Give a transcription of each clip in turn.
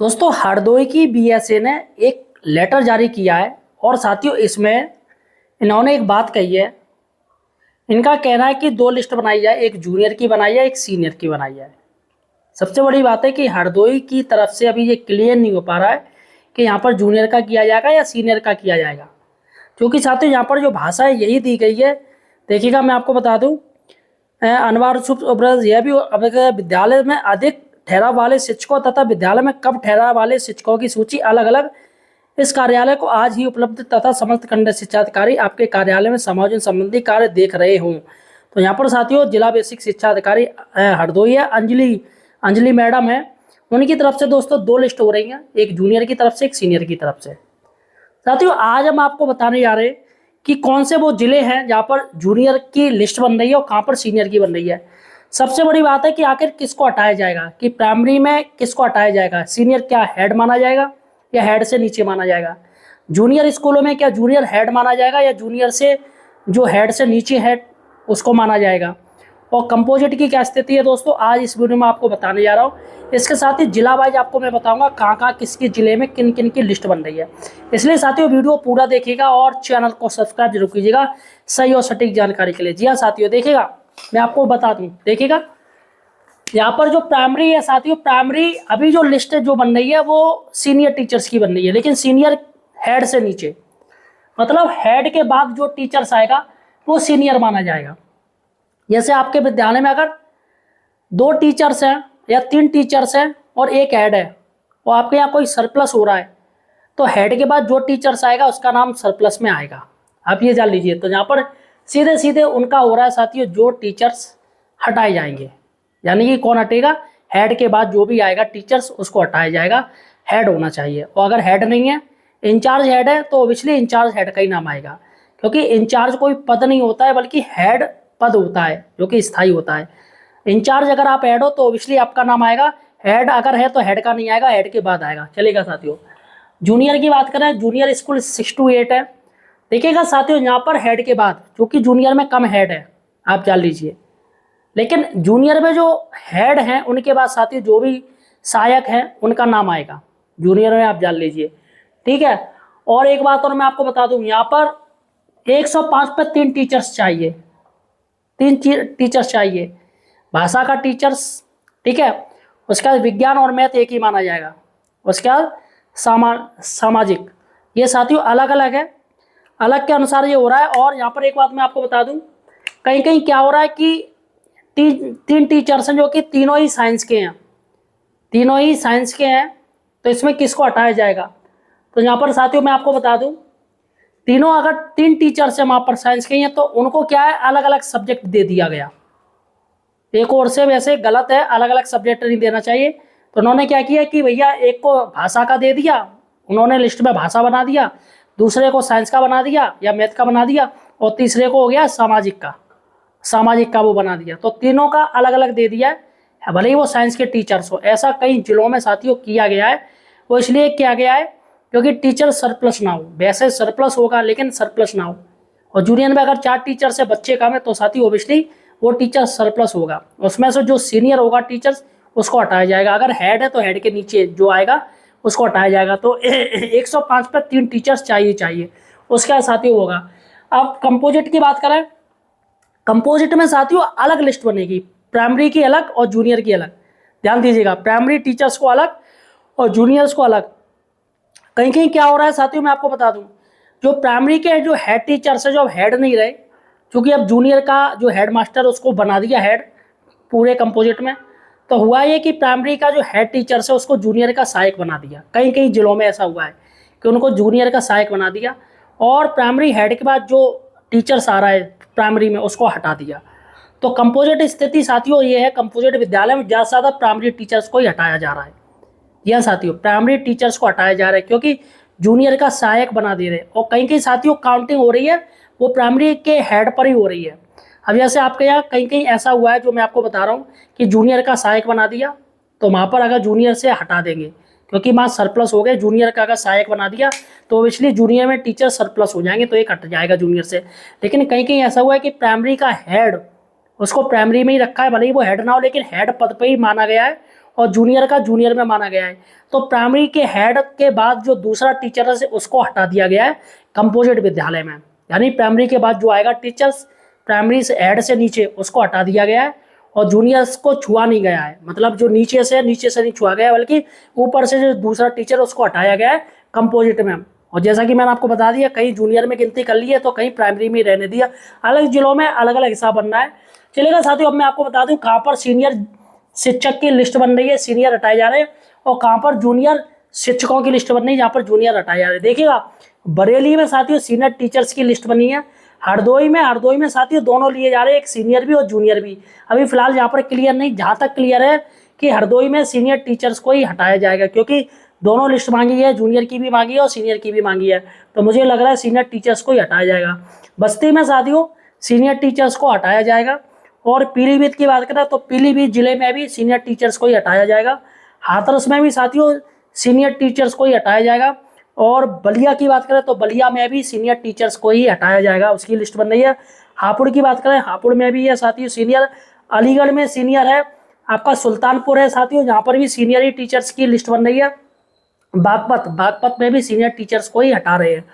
दोस्तों हरदोई की बीएसए ने एक लेटर जारी किया है और साथियों इसमें इन्होंने एक बात कही है। इनका कहना है कि दो लिस्ट बनाई जाए, एक जूनियर की बनाई जाए, एक सीनियर की बनाई जाए। सबसे बड़ी बात है कि हरदोई की तरफ से अभी ये क्लियर नहीं हो पा रहा है कि यहाँ पर जूनियर का किया जाएगा या सीनियर का किया जाएगा, क्योंकि साथियों यहाँ पर जो भाषा है यही दी गई है। देखिएगा, मैं आपको बता दूँ, यह भी विद्यालय में अधिक ठहराव वाले शिक्षकों तथा विद्यालय में कम ठहराव वाले शिक्षकों की सूची अलग अलग इस कार्यालय को आज ही उपलब्ध तथा समस्त खंड शिक्षा अधिकारी आपके कार्यालय में समायोजन संबंधी कार्य देख रहे हों। तो यहाँ पर साथियों जिला बेसिक शिक्षा अधिकारी हरदोई है, अंजलि मैडम है, उनकी तरफ से दोस्तों दो लिस्ट हो रही हैं, एक जूनियर की तरफ से, एक सीनियर की तरफ से। साथियों आज हम आपको बताने जा रहे हैं कि कौन से वो जिले हैं जहाँ पर जूनियर की लिस्ट बन रही है और कहाँ पर सीनियर की बन रही है। सबसे बड़ी बात है कि आखिर किसको हटाया जाएगा, कि प्राइमरी में किसको हटाया जाएगा। सीनियर क्या हेड माना जाएगा या हेड से नीचे माना जाएगा। जूनियर स्कूलों में क्या जूनियर हेड माना जाएगा या जूनियर से जो हेड से नीचे है उसको माना जाएगा। और कंपोजिट की क्या स्थिति है दोस्तों, आज इस वीडियो में आपको बताने जा रहा हूँ। इसके साथ ही जिला वाइज आपको मैं बताऊंगा कहाँ कहाँ किसके जिले में किन किन की लिस्ट बन रही है। इसलिए साथियों वीडियो पूरा देखिएगा और चैनल को सब्सक्राइब जरूर कीजिएगा सही और सटीक जानकारी के लिए। जी हाँ साथियों, देखिएगा मैं आपको बता दूँ, देखिएगा यहाँ पर जो प्राइमरी है साथियों, प्राइमरी अभी जो लिस्ट जो बन रही है वो सीनियर टीचर्स की बन रही है, लेकिन सीनियर हेड से नीचे, मतलब हेड के बाद जो टीचर्स आएगा वो सीनियर माना जाएगा। जैसे आपके विद्यालय में अगर दो टीचर्स हैं या तीन टीचर्स हैं और एक हेड है और आपके यहाँ कोई सरप्लस हो रहा है तो हेड के बाद जो टीचर्स आएगा उसका नाम सरप्लस में आएगा। आप ये जान लीजिए। तो यहाँ पर सीधे सीधे उनका हो रहा है साथियों, जो टीचर्स हटाए जाएंगे, यानी कि कौन हटेगा, हेड के बाद जो भी आएगा टीचर्स उसको हटाया जाएगा। हेड होना चाहिए, और अगर हेड नहीं है, इंचार्ज हेड है, तो ऑब्वियसली इंचार्ज हेड का ही नाम आएगा, क्योंकि इंचार्ज कोई पद नहीं होता है बल्कि हेड पद होता है जो कि स्थायी होता है। इंचार्ज अगर आप हेड हो तो ऑब्वियसली आपका नाम आएगा, हेड अगर है तो हेड का नहीं आएगा, हेड के बाद आएगा। चलेगा साथियों। जूनियर की बात करें, जूनियर स्कूल 6 to 8 है। देखिएगा साथियों यहाँ पर हेड के बाद, क्योंकि जूनियर में कम हेड है आप जान लीजिए, लेकिन जूनियर में जो हेड हैं उनके बाद साथियों जो भी सहायक हैं उनका नाम आएगा जूनियर में, आप जान लीजिए, ठीक है। और एक बात और मैं आपको बता दूं, यहाँ पर 105 पे 3 टीचर्स चाहिए, 3 टीचर्स चाहिए। भाषा का टीचर्स, ठीक है, उसके बाद विज्ञान और मैथ एक ही माना जाएगा, उसके बाद सामाजिक, ये साथियों अलग अलग है, अलग के अनुसार ये हो रहा है। और यहाँ पर एक बात मैं आपको बता दूं, कहीं कहीं क्या हो रहा है कि तीन टीचर्स हैं जो कि तीनों ही साइंस के हैं, तीनों ही साइंस के हैं, तो इसमें किसको हटाया जाएगा। तो यहाँ पर साथियों मैं आपको बता दूं, तीनों अगर 3 टीचर्स हैं वहाँ पर साइंस के ही हैं तो उनको क्या है, अलग अलग सब्जेक्ट दे दिया गया। एक और से वैसे गलत है, अलग अलग सब्जेक्ट नहीं देना चाहिए। तो उन्होंने क्या किया कि भैया एक को भाषा का दे दिया, उन्होंने लिस्ट में भाषा बना दिया, दूसरे को साइंस का बना दिया या मैथ का बना दिया, और तीसरे को हो गया सामाजिक का वो बना दिया। तो तीनों का अलग अलग दे दिया है, भले ही वो साइंस के टीचर्स हो। ऐसा कई जिलों में साथियों किया गया है। वो इसलिए किया गया है क्योंकि टीचर सरप्लस ना हो, वैसे सरप्लस होगा लेकिन सरप्लस ना हो। और जूनियर में अगर 4 टीचर से बच्चे कम है तो साथियों ओबियसली वो टीचर सरप्लस होगा। उसमें से जो सीनियर होगा टीचर्स उसको हटाया जाएगा। अगर हेड है तो हेड के नीचे जो आएगा उसको हटाया जाएगा। तो 105 पर 3 टीचर्स चाहिए। उसके साथियों होगा। अब कंपोजिट की बात करें, कंपोजिट में साथियों अलग लिस्ट बनेगी, प्राइमरी की अलग और जूनियर की अलग। ध्यान दीजिएगा, प्राइमरी टीचर्स को अलग और जूनियर्स को अलग। कहीं कहीं क्या हो रहा है साथियों मैं आपको बता दूं, जो प्राइमरी के जो हेड टीचर्स है जो अब हेड नहीं रहे, क्योंकि अब जूनियर का जो हेड मास्टर उसको बना दिया हेड पूरे कंपोजिट में। तो हुआ ये कि प्राइमरी का जो हेड टीचर्स है उसको जूनियर का सहायक बना दिया। कहीं कहीं जिलों में ऐसा हुआ है कि उनको जूनियर का सहायक बना दिया और प्राइमरी हेड के बाद जो टीचर्स आ रहा है प्राइमरी में उसको हटा दिया। तो कंपोजिट स्थिति साथियों ये है, कंपोजिट विद्यालय में ज़्यादा से ज़्यादा प्राइमरी टीचर्स को ही हटाया जा रहा है। यह साथियों प्राइमरी टीचर्स को हटाया जा रहा है क्योंकि जूनियर का सहायक बना दे रहे हैं। और कहीं कहीं साथियों काउंटिंग हो रही है वो प्राइमरी के हेड पर ही हो रही है। अब जैसे आपके यहाँ कहीं कहीं ऐसा हुआ है जो मैं आपको बता रहा हूँ कि जूनियर का सहायक बना दिया, तो वहाँ पर अगर जूनियर से हटा देंगे क्योंकि वहाँ सरप्लस हो गए, जूनियर का अगर सहायक बना दिया तो इसलिए जूनियर में टीचर सरप्लस हो जाएंगे, तो एक हट जाएगा जूनियर से। लेकिन कहीं कहीं ऐसा हुआ है कि प्राइमरी का हेड उसको प्राइमरी में ही रखा है, भले ही वो हेड ना हो लेकिन हेड पद पर ही माना गया है और जूनियर का जूनियर में माना गया है। तो प्राइमरी के हेड के बाद जो दूसरा टीचर है उसको हटा दिया गया है कंपोजिट विद्यालय में, यानी प्राइमरी के बाद जो आएगा टीचर्स प्राइमरी से हेड से नीचे उसको हटा दिया गया है और जूनियर्स को छुआ नहीं गया है, मतलब जो नीचे से नहीं छुआ गया बल्कि ऊपर से जो दूसरा टीचर उसको हटाया गया है कंपोजिट में। और जैसा कि मैंने आपको बता दिया कहीं जूनियर में गिनती कर ली है तो कहीं प्राइमरी में रहने दिया, अलग जिलों में अलग अलग हिसाब बनना है। चलेगा साथियों, अब मैं आपको बता दूं कहाँ पर सीनियर शिक्षक की लिस्ट बन रही है, सीनियर हटाए जा रहे हैं, और कहाँ पर जूनियर शिक्षकों की लिस्ट बन रही है जहाँ पर जूनियर हटाए जा रहे हैं। देखिएगा बरेली में साथियों सीनियर टीचर्स की लिस्ट बनी है, हरदोई में साथियों दोनों लिए जा रहे हैं, एक सीनियर भी और जूनियर भी। अभी फिलहाल यहाँ पर क्लियर नहीं, जहाँ तक क्लियर है कि हरदोई में सीनियर टीचर्स को ही हटाया जाएगा, क्योंकि दोनों लिस्ट मांगी है, जूनियर की भी मांगी है और सीनियर की भी मांगी है, तो मुझे लग रहा है सीनियर टीचर्स को ही हटाया जाएगा। बस्ती में साथियों सीनियर टीचर्स को हटाया जाएगा, और पीलीभीत की बात करें तो पीलीभीत जिले में भी सीनियर टीचर्स को ही हटाया जाएगा। हाथरस में भी साथियों सीनियर टीचर्स को ही हटाया जाएगा, और बलिया की बात करें तो बलिया में भी सीनियर टीचर्स को ही हटाया जाएगा, उसकी लिस्ट बन रही है। हापुड़ की बात करें, हापुड़ में भी है साथियों सीनियर। अलीगढ़ में सीनियर है, आपका सुल्तानपुर है साथियों, जहाँ पर भी सीनियर ही टीचर्स की लिस्ट बन रही है। बागपत में भी सीनियर टीचर्स को ही हटा रहे हैं,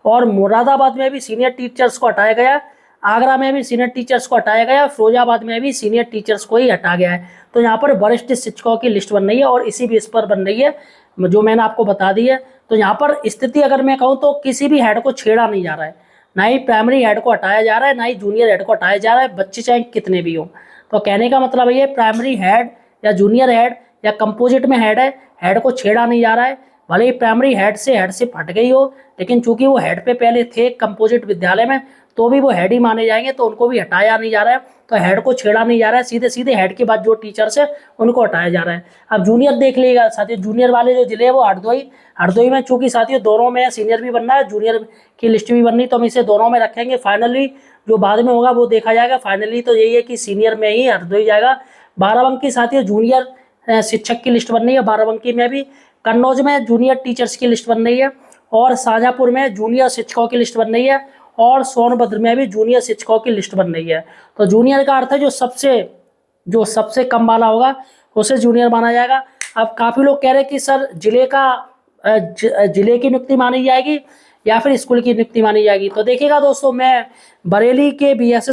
और मुरादाबाद में भी सीनियर टीचर्स को हटाया गया, आगरा में भी सीनियर टीचर्स को हटाया गया, फिरोजाबाद में भी सीनियर टीचर्स को ही हटा गया है। तो यहाँ पर वरिष्ठ शिक्षकों की लिस्ट बन रही है, और इसी बेस पर बन रही है जो मैंने आपको बता दी है। तो यहाँ पर स्थिति अगर मैं कहूँ तो किसी भी हेड को छेड़ा नहीं जा रहा है, ना ही प्राइमरी हेड को हटाया जा रहा है, ना ही जूनियर हेड को हटाया जा रहा है, बच्चे चाहे कितने भी हो। तो कहने का मतलब ये प्राइमरी हेड या जूनियर हेड या कंपोजिट में हेड है, हेड को छेड़ा नहीं जा रहा है। भले ही प्राइमरी हेड से हट गई हो, लेकिन चूंकि वो हेड पे पहले थे कंपोजिट विद्यालय में, तो भी वो हेड ही माने जाएंगे, तो उनको भी हटाया नहीं जा रहा है। तो हेड को छेड़ा नहीं जा रहा है, सीधे सीधे हेड के बाद जो टीचर्स है उनको हटाया जा रहा है। अब जूनियर देख लीजिएगा साथियों, जूनियर वाले जो जिले है वो हरदोई में, चूंकि साथियों दोनों में सीनियर भी बनना है, जूनियर की लिस्ट भी बननी, तो हम इसे दोनों में रखेंगे। फाइनली जो बाद में होगा वो देखा जाएगा। फाइनली तो यही है कि सीनियर में ही हरदोई जाएगा। बाराबंकी साथियों जूनियर शिक्षक की लिस्ट बन रही है, बाराबंकी में भी। कन्नौज में जूनियर टीचर्स की लिस्ट बन रही है, और शाहजहाँपुर में जूनियर शिक्षकों की लिस्ट बन रही है, और सोनभद्र में भी जूनियर शिक्षकों की लिस्ट बन रही है। तो जूनियर का अर्थ है जो सबसे कम वाला होगा उसे जूनियर माना जाएगा। अब काफ़ी लोग कह रहे हैं कि सर जिले की नियुक्ति मानी जाएगी या फिर स्कूल की नियुक्ति मानी जाएगी। तो देखिएगा दोस्तों, मैं बरेली के बीएसए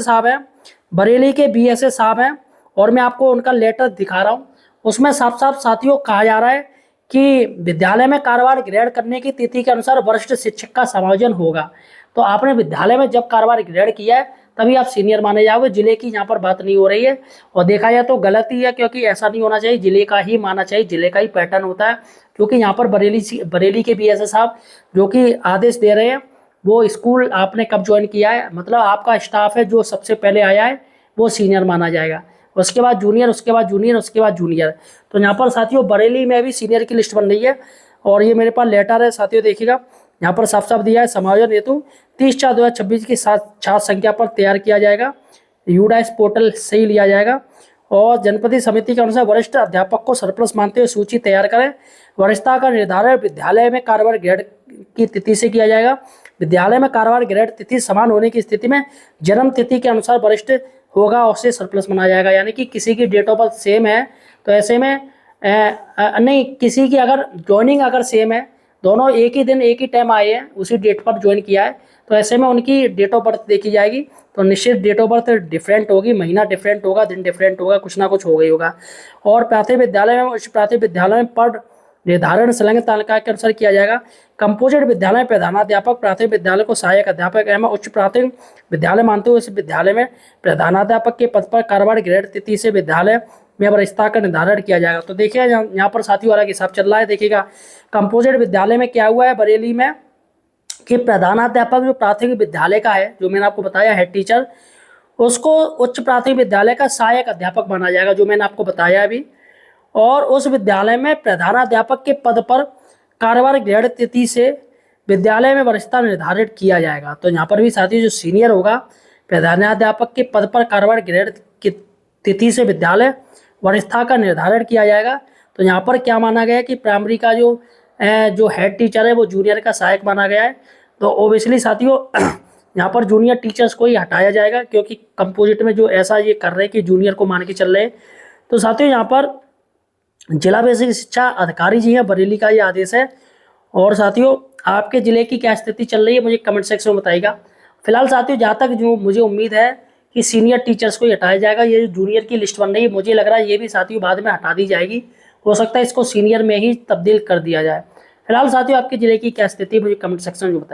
साहब हैं, और मैं आपको उनका लेटर दिखा रहा हूँ। उसमें साफ साफ साथियों कहा जा रहा है कि विद्यालय में कार्यभार ग्रहण करने की तिथि के अनुसार वरिष्ठ शिक्षक का समायोजन होगा। तो आपने विद्यालय में जब कार्यभार ग्रहण किया है तभी आप सीनियर माने जाओगे, जिले की यहाँ पर बात नहीं हो रही है। और देखा जाए तो गलत ही है, क्योंकि ऐसा नहीं होना चाहिए, जिले का ही माना चाहिए, जिले का ही पैटर्न होता है। क्योंकि यहाँ पर बरेली के बीएसए साहब जो कि आदेश दे रहे हैं, वो स्कूल आपने कब ज्वाइन किया है, मतलब आपका स्टाफ है जो सबसे पहले आया है वो सीनियर माना जाएगा, उसके बाद जूनियर, उसके बाद जूनियर, उसके बाद जूनियर। तो यहाँ पर साथियों बरेली में भी सीनियर की लिस्ट बन रही है, और ये मेरे पास लेटर है साथियों, देखिएगा यहाँ पर साफ साफ दिया है, समायोजन हेतु 30/4/2026 की छात्र संख्या पर तैयार किया जाएगा, यूडाइस पोर्टल से ही लिया जाएगा, और जनपदीय समिति के अनुसार वरिष्ठ अध्यापक को सरप्लस मानते हुए सूची तैयार करें। वरिष्ठता का निर्धारण विद्यालय में कार्यभार ग्रहण की तिथि से किया जाएगा। विद्यालय में कार्यभार ग्रहण तिथि समान होने की स्थिति में जन्म तिथि के अनुसार वरिष्ठ होगा, उससे सरप्लस मनाया जाएगा। यानी कि किसी की डेट ऑफ बर्थ सेम है तो ऐसे में नहीं, किसी की अगर ज्वाइनिंग अगर सेम है, दोनों एक ही दिन एक ही टाइम आए हैं, उसी डेट पर ज्वाइन किया है, तो ऐसे में उनकी डेट ऑफ बर्थ देखी जाएगी। तो निश्चित डेट ऑफ बर्थ डिफरेंट होगी, महीना डिफरेंट होगा, दिन डिफरेंट होगा, कुछ ना कुछ हो गई होगा। और प्राथमिक विद्यालय में उच्च प्राथमिक विद्यालय में पद निर्धारण संलग्न तालिका के अनुसार किया जाएगा। कंपोजिट विद्यालय में प्रधानाध्यापक प्राथमिक विद्यालय को सहायक अध्यापक एवं उच्च प्राथमिक विद्यालय मानते हुए इस विद्यालय में प्रधानाध्यापक के पद पर कार्यभार ग्रहण तिथि से विद्यालय में वरिष्ठता का निर्धारण किया जाएगा। तो देखिए यहाँ पर साथियों अलग हिसाब चल रहा है। देखिएगा कंपोजिट विद्यालय में क्या हुआ है बरेली में कि प्रधानाध्यापक जो प्राथमिक विद्यालय का है, जो मैंने आपको बताया हेड टीचर, उसको उच्च प्राथमिक विद्यालय का सहायक अध्यापक माना जाएगा, जो मैंने आपको बताया अभी। और उस विद्यालय में प्रधानाध्यापक के पद पर कार्यभार ग्रहण तिथि से विद्यालय में वरिष्ठता निर्धारित किया जाएगा। तो यहाँ पर भी साथियों जो सीनियर होगा, प्रधानाध्यापक के पद पर कार्यभार ग्रहण की तिथि से विद्यालय वरिष्ठता का निर्धारण किया जाएगा। तो यहाँ पर क्या माना गया है कि प्राइमरी का जो हेड टीचर है वो जूनियर का सहायक माना गया है। तो ओबियसली साथियों यहाँ पर जूनियर टीचर्स को ही हटाया जाएगा, क्योंकि कंपोजिट में जो ऐसा ये कर रहे हैं कि जूनियर को मान के चल रहे हैं। तो साथियों यहाँ पर जिला बेसिक शिक्षा अधिकारी जी हैं बरेली का ये आदेश है। और साथियों आपके ज़िले की क्या स्थिति चल रही है मुझे कमेंट सेक्शन में बताइएगा। फिलहाल साथियों जहाँ तक जो मुझे उम्मीद है कि सीनियर टीचर्स को ही हटाया जाएगा। ये जो जूनियर की लिस्ट बन रही है मुझे लग रहा है ये भी साथियों बाद में हटा दी जाएगी। हो सकता है इसको सीनियर में ही तब्दील कर दिया जाए। फिलहाल साथियों आपके ज़िले की क्या स्थिति मुझे कमेंट सेक्शन में बताइए।